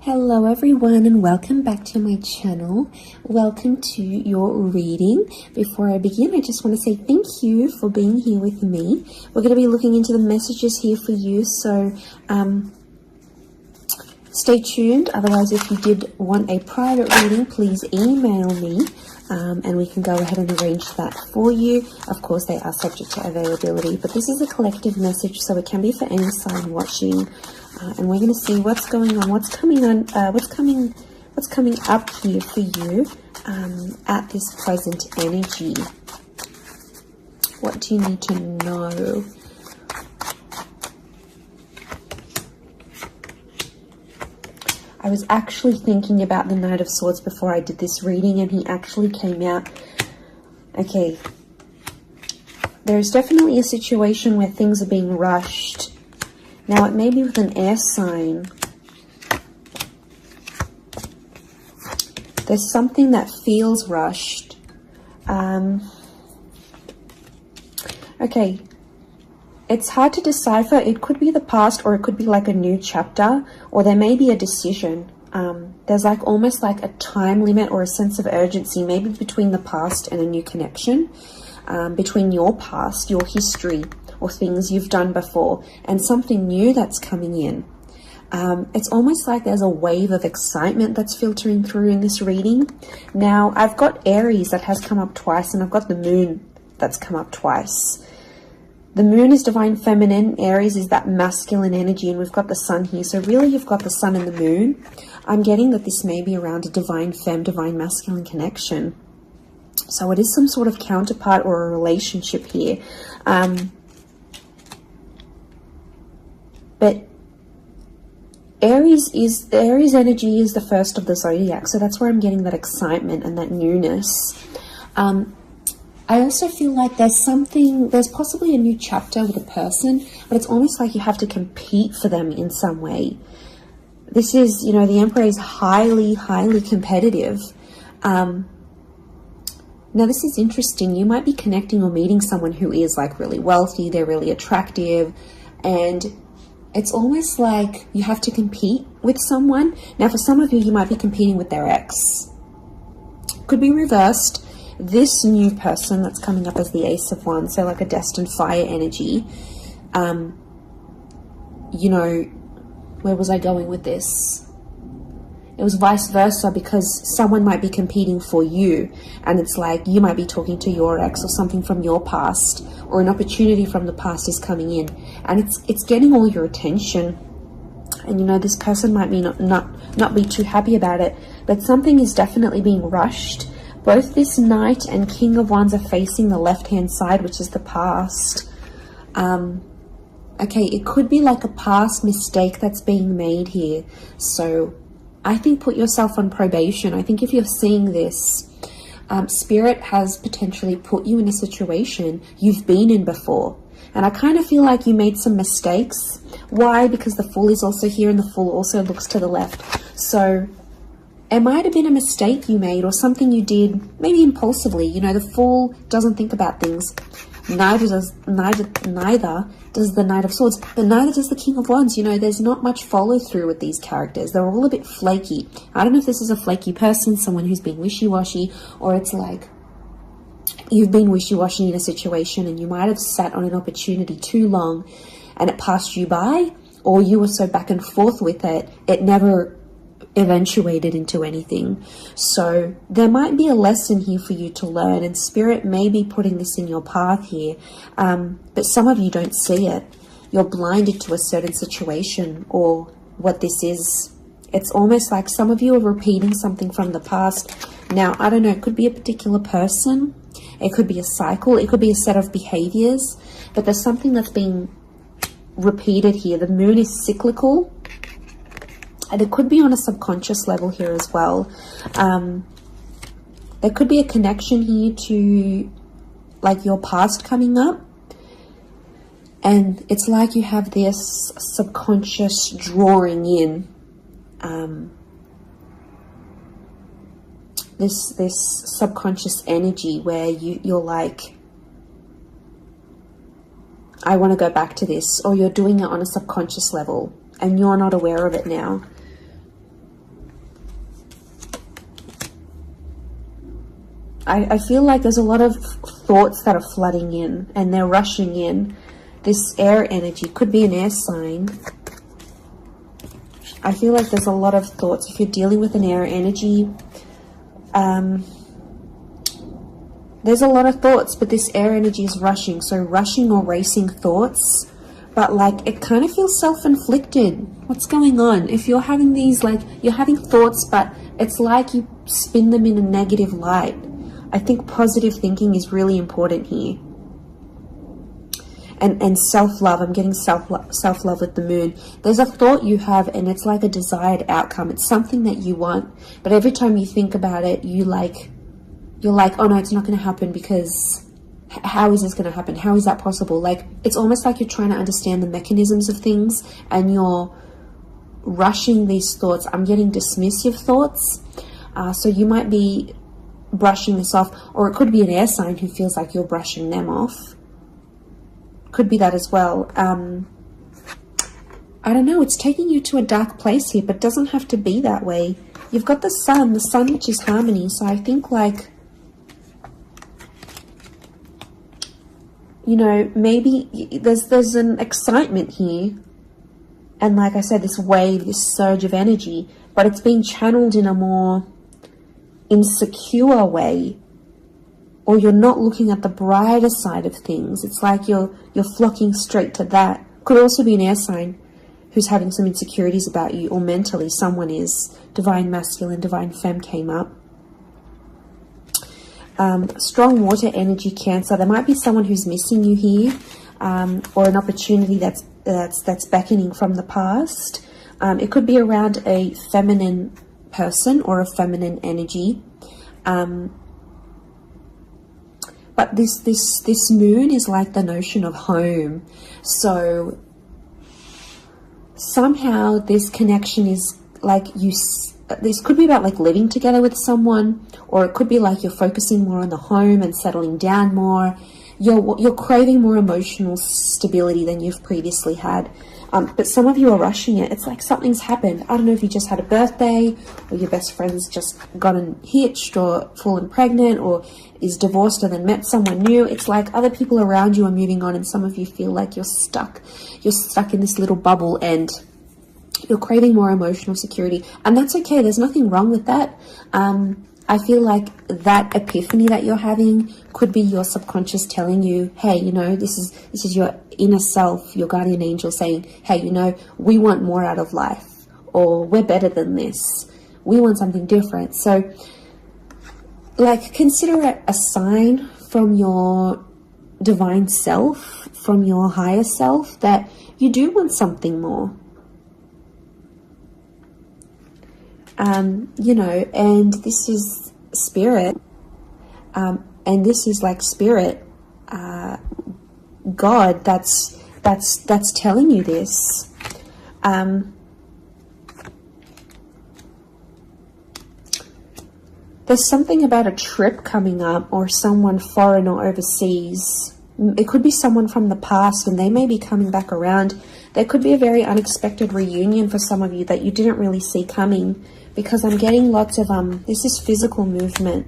Hello everyone and welcome back to my channel. Welcome to your reading. Before I begin, I just want to say thank you for being here with me. We're going to be looking into the messages here for you, so stay tuned. Otherwise, if you did want a private reading, please email me and we can go ahead and arrange that for you. Of course, they are subject to availability, but this is a collective message, so it can be for any sign watching. And we're going to see what's going on, what's coming up here for you at this present energy. What do you need to know? I was actually thinking about the Knight of Swords before I did this reading, and he actually came out. Okay, there's definitely a situation where things are being rushed. Now, it may be with an air sign. There's something that feels rushed. Okay, it's hard to decipher. It could be the past, or it could be like a new chapter, or there may be a decision. There's like almost like a time limit or a sense of urgency, maybe between the past and a new connection, between your past, your history, or things you've done before, and something new that's coming in. It's almost like there's a wave of excitement that's filtering through in this reading. Now, I've got Aries that has come up twice, and I've got the Moon that's come up twice. The Moon is divine feminine, Aries is that masculine energy, and we've got the Sun here. So really, you've got the Sun and the Moon. I'm getting that this may be around a divine femme, divine masculine connection. So it is some sort of counterpart or a relationship here. But Aries energy is the first of the zodiac, so that's where I'm getting that excitement and that newness. I also feel like there's possibly a new chapter with a person, but it's almost like you have to compete for them in some way. This is, you know, the Emperor is highly, highly competitive. Now, this is interesting. You might be connecting or meeting someone who is like really wealthy, they're really attractive, and it's almost like you have to compete with someone. Now, for some of you, you might be competing with their ex. Could be reversed. This new person that's coming up as the Ace of Wands, so like a destined fire energy. You know, where was I going with this? It was vice versa, because someone might be competing for you, and it's like you might be talking to your ex or something from your past, or an opportunity from the past is coming in, and it's getting all your attention. And you know, this person might be not be too happy about it, but something is definitely being rushed. Both this Knight and King of Wands are facing the left-hand side, which is the past. Okay, it could be like a past mistake that's being made here. So I think put yourself on probation. I think if you're seeing this, Spirit has potentially put you in a situation you've been in before. And I kind of feel like you made some mistakes. Why? Because the Fool is also here, and the Fool also looks to the left. So it might have been a mistake you made, or something you did, maybe impulsively. You know, the Fool doesn't think about things. Neither does the Knight of Swords, but neither does the King of Wands. You know, there's not much follow through with these characters. They're all a bit flaky. I don't know if this is a flaky person, someone who's being wishy-washy, or it's like you've been wishy-washy in a situation and you might have sat on an opportunity too long and it passed you by, or you were so back and forth with it, it never eventuated into anything. So there might be a lesson here for you to learn, and Spirit may be putting this in your path here, but some of you don't see it. You're blinded to a certain situation or what this is. It's almost like some of you are repeating something from the past. Now, I don't know, it could be a particular person, it could be a cycle, it could be a set of behaviors, but there's something that's being repeated here. The Moon is cyclical, and it could be on a subconscious level here as well. There could be a connection here to like your past coming up. And it's like you have this subconscious drawing in this subconscious energy where you're like, I want to go back to this, or you're doing it on a subconscious level and you're not aware of it now. I feel like there's a lot of thoughts that are flooding in and they're rushing in. This air energy could be an air sign. I feel like there's a lot of thoughts. If you're dealing with an air energy, there's a lot of thoughts, but this air energy is rushing. So rushing or racing thoughts, but like it kind of feels self-inflicted. What's going on? If you're having these, like you're having thoughts, but it's like you spin them in a negative light. I think positive thinking is really important here. And self-love, I'm getting self-love with the moon. There's a thought you have and it's like a desired outcome. It's something that you want, but every time you think about it, you're like, oh no, it's not going to happen, because how is this going to happen? How is that possible? Like, it's almost like you're trying to understand the mechanisms of things and you're rushing these thoughts. I'm getting dismissive thoughts. So you might be brushing this off, or it could be an air sign who feels like you're brushing them off. Could be that as well. I don't know, it's taking you to a dark place here, but doesn't have to be that way. You've got the sun which is harmony. So I think, like, you know, maybe there's an excitement here. And like I said, this wave, this surge of energy, but it's being channeled in a more insecure way, or you're not looking at the brighter side of things. It's like you're flocking straight to that. Could also be an air sign who's having some insecurities about you, or mentally someone is. Divine masculine, divine femme came up. Strong water energy, Cancer. There might be someone who's missing you here, or an opportunity that's beckoning from the past. It could be around a feminine person or a feminine energy. But this moon is like the notion of home. So somehow this connection is like this could be about like living together with someone, or it could be like you're focusing more on the home and settling down more. You're craving more emotional stability than you've previously had. But some of you are rushing it. It's like something's happened. I don't know if you just had a birthday, or your best friend's just gotten hitched or fallen pregnant, or is divorced and then met someone new. It's like other people around you are moving on, and some of you feel like you're stuck. You're stuck in this little bubble and you're craving more emotional security. And that's okay. There's nothing wrong with that. I feel like that epiphany that you're having could be your subconscious telling you, hey, you know, this is your inner self, your guardian angel saying, hey, you know, we want more out of life, or we're better than this. We want something different. So, like, consider it a sign from your divine self, from your higher self, that you do want something more. You know, and this is spirit, and this is like spirit, God, that's telling you this. There's something about a trip coming up, or someone foreign or overseas. It could be someone from the past, and they may be coming back around. There could be a very unexpected reunion for some of you that you didn't really see coming, because I'm getting lots of, this is physical movement.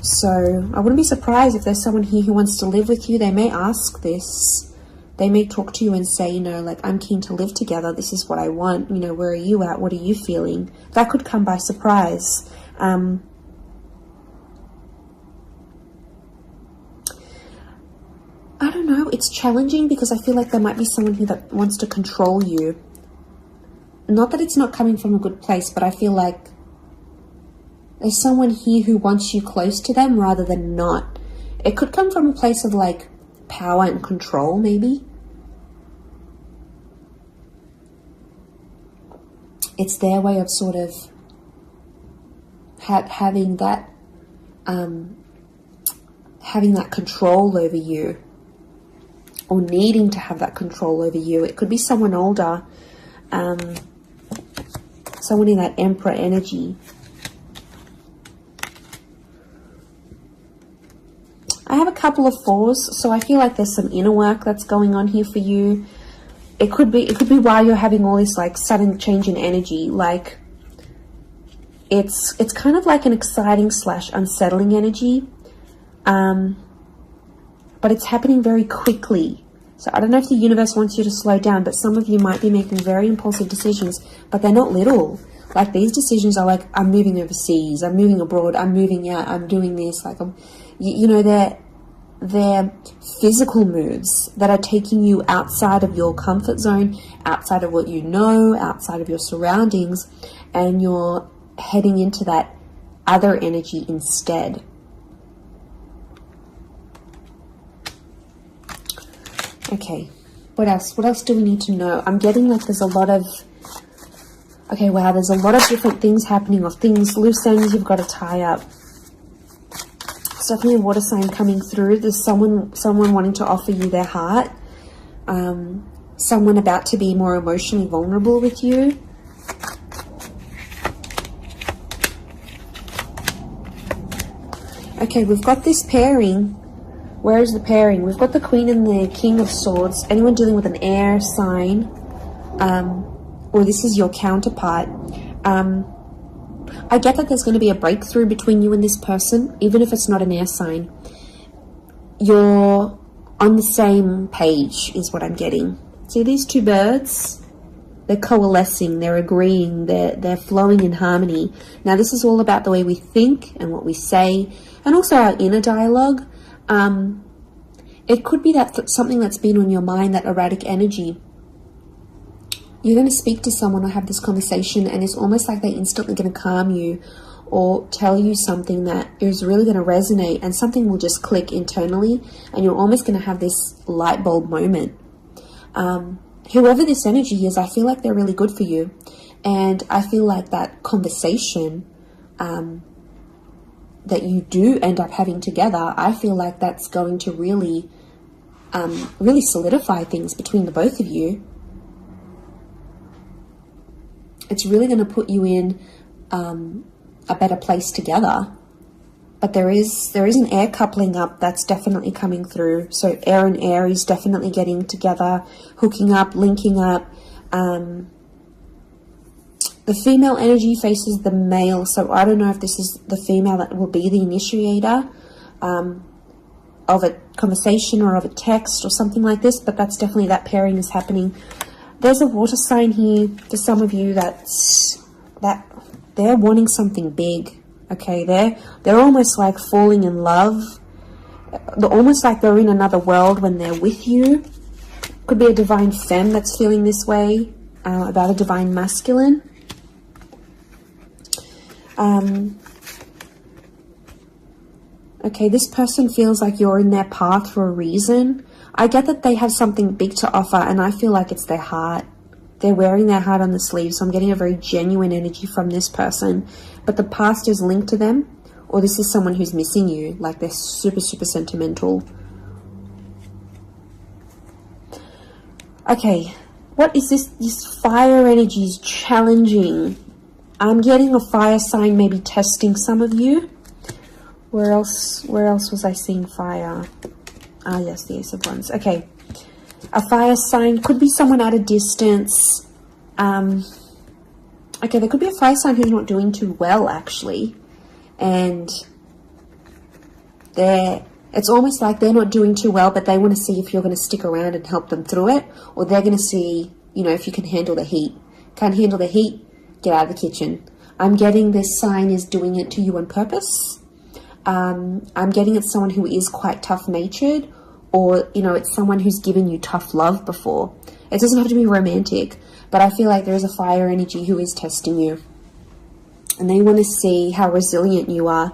So I wouldn't be surprised if there's someone here who wants to live with you. They may ask this. They may talk to you and say, you know, like, I'm keen to live together. This is what I want. You know, where are you at? What are you feeling? That could come by surprise. I don't know. It's challenging because I feel like there might be someone here that wants to control you. Not that it's not coming from a good place, but I feel like there's someone here who wants you close to them rather than not. It could come from a place of like power and control, maybe. It's their way of sort of having that control over you, or needing to have that control over you. It could be someone older, someone in that Emperor energy. I have a couple of fours, so I feel like there's some inner work that's going on here for you. It could be why you're having all this like sudden change in energy. Like, It's kind of like an exciting / unsettling energy, but it's happening very quickly. So I don't know if the universe wants you to slow down, but some of you might be making very impulsive decisions, but they're not little. Like, these decisions are like, I'm moving overseas, I'm moving abroad, I'm moving out, I'm doing this. Like, you know, they're physical moves that are taking you outside of your comfort zone, outside of what you know, outside of your surroundings, and you're heading into that other energy instead. Okay, what else? What else do we need to know? I'm getting like there's a lot of... Okay, wow, there's a lot of different things happening, or things, loose ends you've got to tie up. It's definitely a water sign coming through. There's someone wanting to offer you their heart. Someone about to be more emotionally vulnerable with you. Okay, we've got this pairing. Where is the pairing? We've got the Queen and the King of Swords. Anyone dealing with an air sign, or this is your counterpart. I get that there's going to be a breakthrough between you and this person, even if it's not an air sign. You're on the same page, is what I'm getting. See these two birds? They're coalescing, they're agreeing, they're flowing in harmony. Now, this is all about the way we think and what we say, and also our inner dialogue. It could be that something that's been on your mind, that erratic energy. You're going to speak to someone or have this conversation, and it's almost like they're instantly going to calm you or tell you something that is really going to resonate, and something will just click internally, and you're almost going to have this light bulb moment. Whoever this energy is, I feel like they're really good for you, and I feel like that conversation that you do end up having together, I feel like that's going to really solidify things between the both of you. It's really going to put you in a better place together. But there is an air coupling up that's definitely coming through. So air and Aries definitely getting together, hooking up, linking up. The female energy faces the male, so I don't know if this is the female that will be the initiator of a conversation or of a text or something like this, but that's definitely, that pairing is happening. There's a water sign here for some of you that they're wanting something big. Okay, they're almost like falling in love. They're almost like they're in another world when they're with you. Could be a divine femme that's feeling this way about a divine masculine. Okay, this person feels like you're in their path for a reason. I get that they have something big to offer, and I feel like it's their heart. They're wearing their heart on the sleeve, so I'm getting a very genuine energy from this person. But the past is linked to them, or this is someone who's missing you, like they're super, super sentimental. Okay, what is this? This fire energy is challenging. I'm getting a fire sign maybe testing some of you. Where else was I seeing fire? Ah, yes, the Ace of Wands. Okay. A fire sign could be someone at a distance. Okay, there could be a fire sign who's not doing too well, actually. And it's almost like they're not doing too well, but they want to see if you're going to stick around and help them through it. Or they're going to see, you know, if you can handle the heat. Can't handle the heat? Get out of the kitchen. I'm getting this sign is doing it to you on purpose. I'm getting it's someone who is quite tough-natured, or, you know, it's someone who's given you tough love before. It doesn't have to be romantic, but I feel like there is a fire energy who is testing you. And they want to see how resilient you are,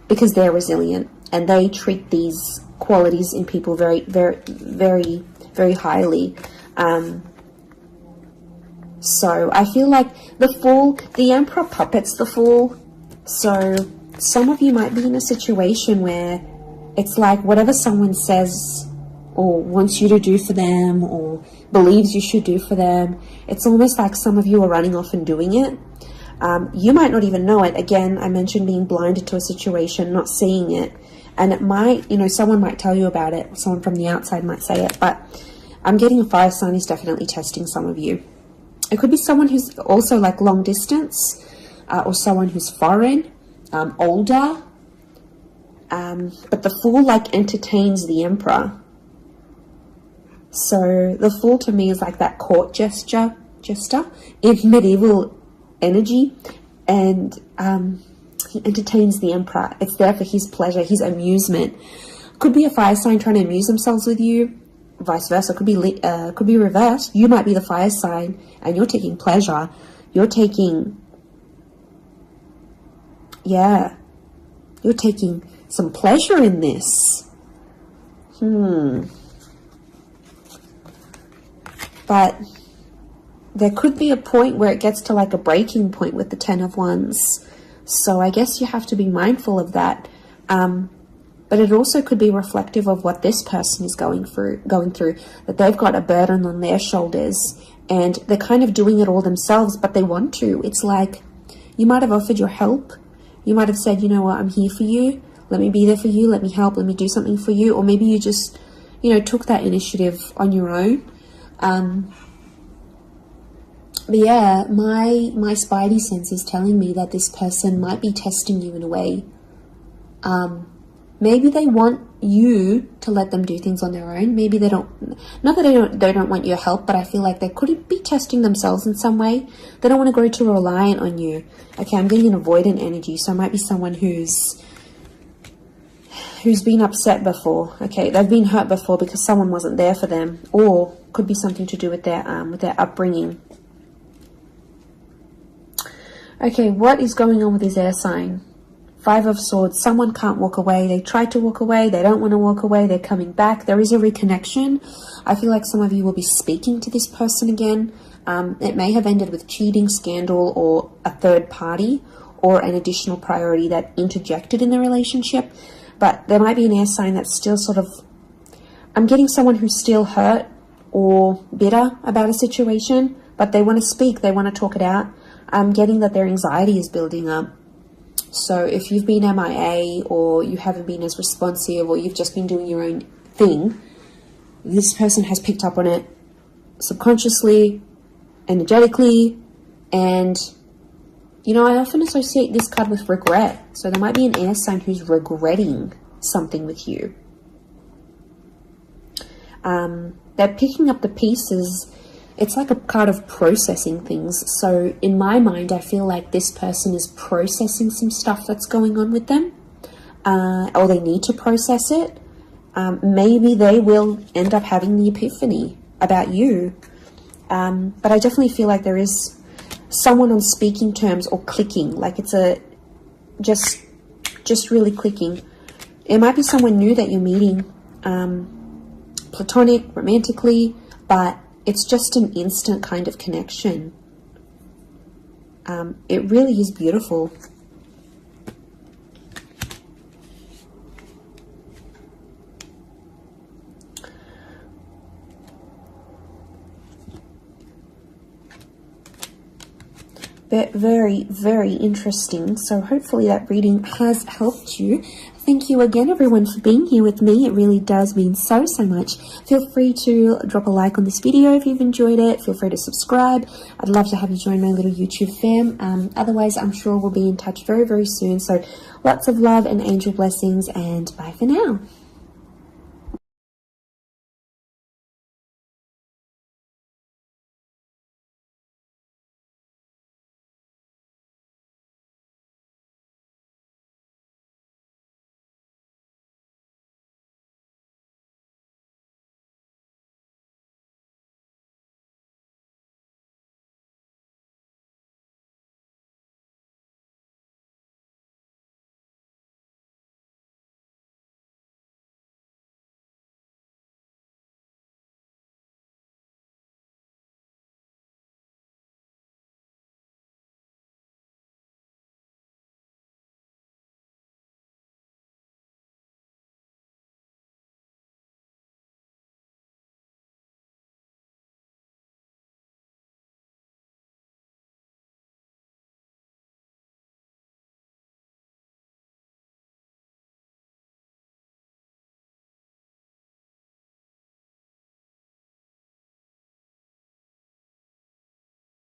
because they're resilient, and they treat these qualities in people very, very, very, very highly. So I feel like the Fool, the Emperor puppets the Fool. So some of you might be in a situation where it's like whatever someone says or wants you to do for them or believes you should do for them, it's almost like some of you are running off and doing it. You might not even know it. Again, I mentioned being blinded to a situation, not seeing it. And it might, you know, someone might tell you about it. Someone from the outside might say it. But I'm getting a fire sign is definitely testing some of you. It could be someone who's also like long distance. or someone who's foreign, older. But the Fool like entertains the Emperor. So the Fool to me is like that court jester in medieval energy, and he entertains the Emperor. It's there for his pleasure, his amusement. Could be a fire sign trying to amuse themselves with you, vice versa. Could be reversed. You might be the fire sign and you're taking pleasure. You're taking some pleasure in this. But there could be a point where it gets to like a breaking point with the Ten of Wands. So I guess you have to be mindful of that. But it also could be reflective of what this person is going through, that they've got a burden on their shoulders and they're kind of doing it all themselves, but they want to. It's like you might have offered your help. You might have said, you know what, I'm here for you. Let me be there for you. Let me help. Let me do something for you. Or maybe you just, took that initiative on your own. But yeah, my spidey sense is telling me that this person might be testing you in a way. Maybe they want you to let them do things on their own. Maybe they don't, not that they don't want your help, but I feel like they could be testing themselves in some way. They don't want to grow too reliant on you. Okay, I'm getting an avoidant energy, so it might be someone who's been upset before. Okay, they've been hurt before because someone wasn't there for them, or could be something to do with their upbringing. Okay, what is going on with this air sign? Five of Swords. Someone can't walk away. They tried to walk away. They don't want to walk away. They're coming back. There is a reconnection. I feel like some of you will be speaking to this person again. It may have ended with cheating, scandal, or a third party, or an additional priority that interjected in the relationship. But there might be an air sign that's still sort of... I'm getting someone who's still hurt or bitter about a situation, but they want to speak. They want to talk it out. I'm getting that their anxiety is building up. So if you've been MIA, or you haven't been as responsive, or you've just been doing your own thing, this person has picked up on it subconsciously, energetically, and I often associate this card with regret. So there might be an air sign who's regretting something with you. They're picking up the pieces. It's like a card of processing things. So in my mind, I feel like this person is processing some stuff that's going on with them, or they need to process it. Maybe they will end up having the epiphany about you. But I definitely feel like there is someone on speaking terms or clicking, like it's just really clicking. It might be someone new that you're meeting, platonic, romantically, but it's just an instant kind of connection. It really is beautiful. But very, very interesting. So hopefully that reading has helped you. Thank you again, everyone, for being here with me. It really does mean so much. Feel free to drop a like on this video if you've enjoyed it. Feel free to subscribe. I'd love to have you join my little YouTube fam. Otherwise, I'm sure we'll be in touch very, very soon. So lots of love and angel blessings, and bye for now.